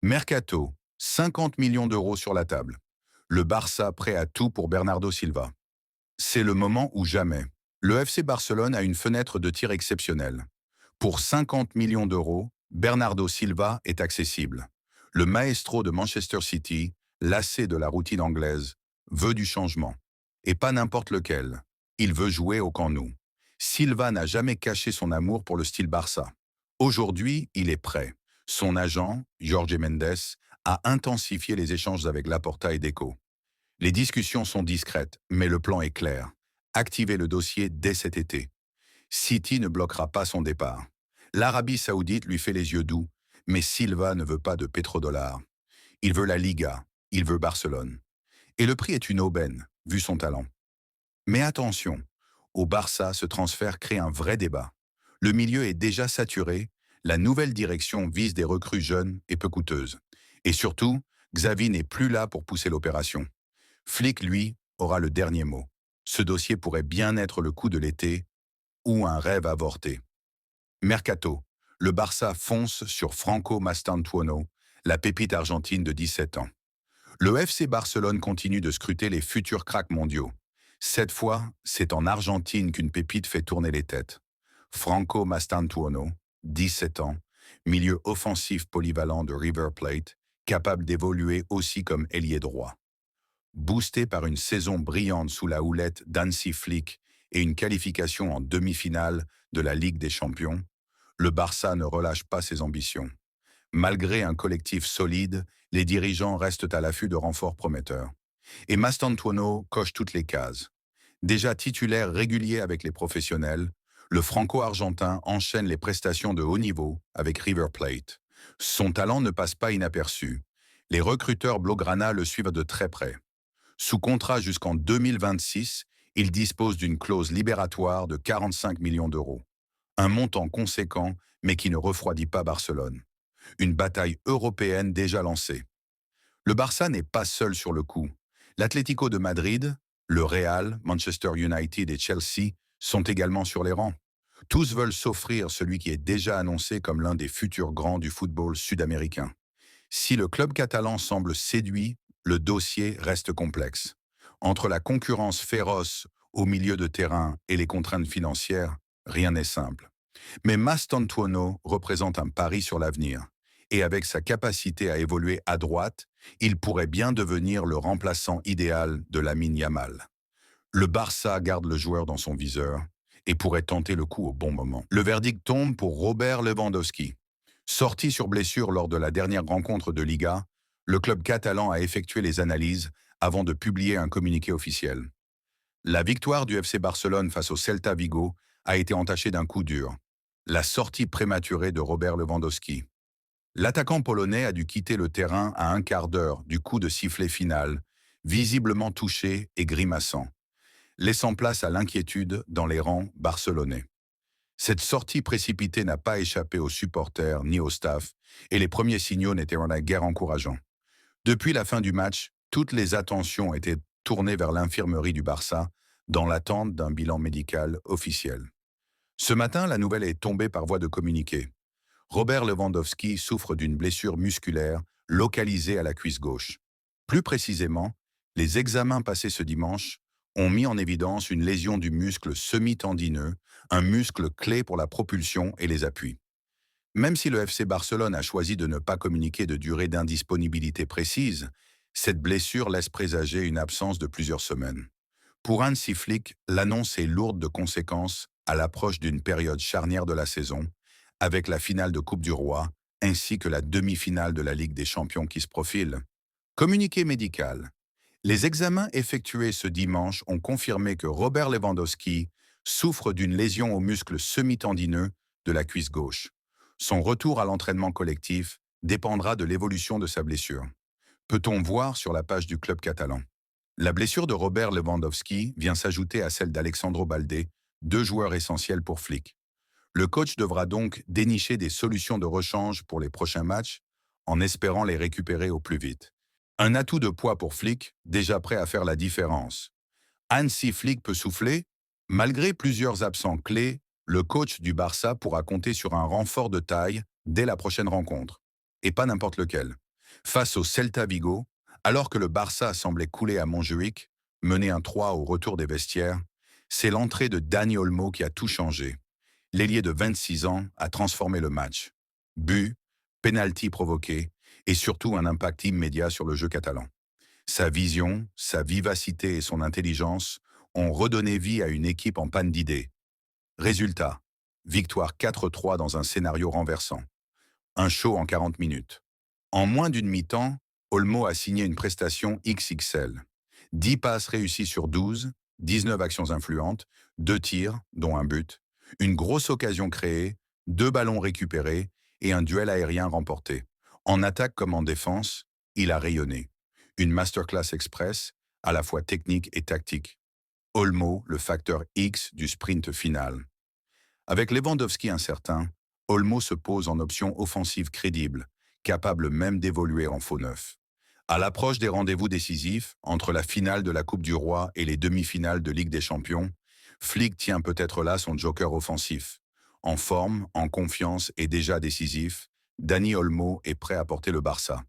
Mercato, 50 millions d'euros sur la table. Le Barça prêt à tout pour Bernardo Silva. C'est le moment ou jamais. Le FC Barcelone a une fenêtre de tir exceptionnelle. Pour 50 millions d'euros, Bernardo Silva est accessible. Le maestro de Manchester City, lassé de la routine anglaise, veut du changement. Et pas n'importe lequel. Il veut jouer au Camp Nou. Silva n'a jamais caché son amour pour le style Barça. Aujourd'hui, il est prêt. Son agent, Jorge Mendes, a intensifié les échanges avec Laporta et Deco. Les discussions sont discrètes, mais le plan est clair. Activer le dossier dès cet été. City ne bloquera pas son départ. L'Arabie Saoudite lui fait les yeux doux, mais Silva ne veut pas de pétrodollars. Il veut la Liga, il veut Barcelone. Et le prix est une aubaine, vu son talent. Mais attention, au Barça, ce transfert crée un vrai débat. Le milieu est déjà saturé, la nouvelle direction vise des recrues jeunes et peu coûteuses. Et surtout, Xavi n'est plus là pour pousser l'opération. Flick, lui, aura le dernier mot. Ce dossier pourrait bien être le coup de l'été ou un rêve avorté. Mercato. Le Barça fonce sur Franco Mastantuono, la pépite argentine de 17 ans. Le FC Barcelone continue de scruter les futurs cracks mondiaux. Cette fois, c'est en Argentine qu'une pépite fait tourner les têtes. Franco Mastantuono, 17 ans, milieu offensif polyvalent de River Plate, capable d'évoluer aussi comme ailier droit. Boosté par une saison brillante sous la houlette d'Hansi Flick et une qualification en demi-finale de la Ligue des Champions, le Barça ne relâche pas ses ambitions. Malgré un collectif solide, les dirigeants restent à l'affût de renforts prometteurs. Et Mastantuono coche toutes les cases. Déjà titulaire régulier avec les professionnels, le franco-argentin enchaîne les prestations de haut niveau avec River Plate. Son talent ne passe pas inaperçu. Les recruteurs Blaugrana le suivent de très près. Sous contrat jusqu'en 2026, il dispose d'une clause libératoire de 45 millions d'euros. Un montant conséquent, mais qui ne refroidit pas Barcelone. Une bataille européenne déjà lancée. Le Barça n'est pas seul sur le coup. L'Atlético de Madrid, le Real, Manchester United et Chelsea sont également sur les rangs. Tous veulent s'offrir celui qui est déjà annoncé comme l'un des futurs grands du football sud-américain. Si le club catalan semble séduit, le dossier reste complexe. Entre la concurrence féroce au milieu de terrain et les contraintes financières, rien n'est simple. Mais Mastantuono représente un pari sur l'avenir. Et avec sa capacité à évoluer à droite, il pourrait bien devenir le remplaçant idéal de Lamine Yamal. Le Barça garde le joueur dans son viseur et pourrait tenter le coup au bon moment. Le verdict tombe pour Robert Lewandowski. Sorti sur blessure lors de la dernière rencontre de Liga, le club catalan a effectué les analyses avant de publier un communiqué officiel. La victoire du FC Barcelone face au Celta Vigo a été entachée d'un coup dur. La sortie prématurée de Robert Lewandowski. L'attaquant polonais a dû quitter le terrain à un quart d'heure du coup de sifflet final, visiblement touché et grimaçant, laissant place à l'inquiétude dans les rangs barcelonais. Cette sortie précipitée n'a pas échappé aux supporters ni au staff, et les premiers signaux n'étaient en guère encourageants. Depuis la fin du match, toutes les attentions étaient tournées vers l'infirmerie du Barça, dans l'attente d'un bilan médical officiel. Ce matin, la nouvelle est tombée par voie de communiqué. Robert Lewandowski souffre d'une blessure musculaire localisée à la cuisse gauche. Plus précisément, les examens passés ce dimanche ont mis en évidence une lésion du muscle semi-tendineux, un muscle clé pour la propulsion et les appuis. Même si le FC Barcelone a choisi de ne pas communiquer de durée d'indisponibilité précise, cette blessure laisse présager une absence de plusieurs semaines. Pour Hansi Flick, l'annonce est lourde de conséquences à l'approche d'une période charnière de la saison, avec la finale de Coupe du Roi, ainsi que la demi-finale de la Ligue des Champions qui se profile. Communiqué médical. Les examens effectués ce dimanche ont confirmé que Robert Lewandowski souffre d'une lésion au muscle semi-tendineux de la cuisse gauche. Son retour à l'entraînement collectif dépendra de l'évolution de sa blessure. Peut-on voir sur la page du club catalan. La blessure de Robert Lewandowski vient s'ajouter à celle d'Alexandro Baldé, deux joueurs essentiels pour Flick. Le coach devra donc dénicher des solutions de rechange pour les prochains matchs, en espérant les récupérer au plus vite. Un atout de poids pour Flick, déjà prêt à faire la différence. Hansi Flick peut souffler. Malgré plusieurs absents clés, le coach du Barça pourra compter sur un renfort de taille dès la prochaine rencontre. Et pas n'importe lequel. Face au Celta Vigo, alors que le Barça semblait couler à Montjuïc, mené 1-3 au retour des vestiaires, c'est l'entrée de Dani Olmo qui a tout changé. L'ailier de 26 ans a transformé le match. But, penalty provoqué et surtout un impact immédiat sur le jeu catalan. Sa vision, sa vivacité et son intelligence ont redonné vie à une équipe en panne d'idées. Résultat, victoire 4-3 dans un scénario renversant. Un show en 40 minutes. En moins d'une mi-temps, Olmo a signé une prestation XXL. 10 passes réussies sur 12, 19 actions influentes, 2 tirs, dont un but, une grosse occasion créée, 2 ballons récupérés et un duel aérien remporté. En attaque comme en défense, il a rayonné. Une masterclass express, à la fois technique et tactique. Olmo, le facteur X du sprint final. Avec Lewandowski incertain, Olmo se pose en option offensive crédible, capable même d'évoluer en faux neuf. À l'approche des rendez-vous décisifs, entre la finale de la Coupe du Roi et les demi-finales de Ligue des Champions, Flick tient peut-être là son joker offensif. En forme, en confiance et déjà décisif, Dani Olmo est prêt à porter le Barça.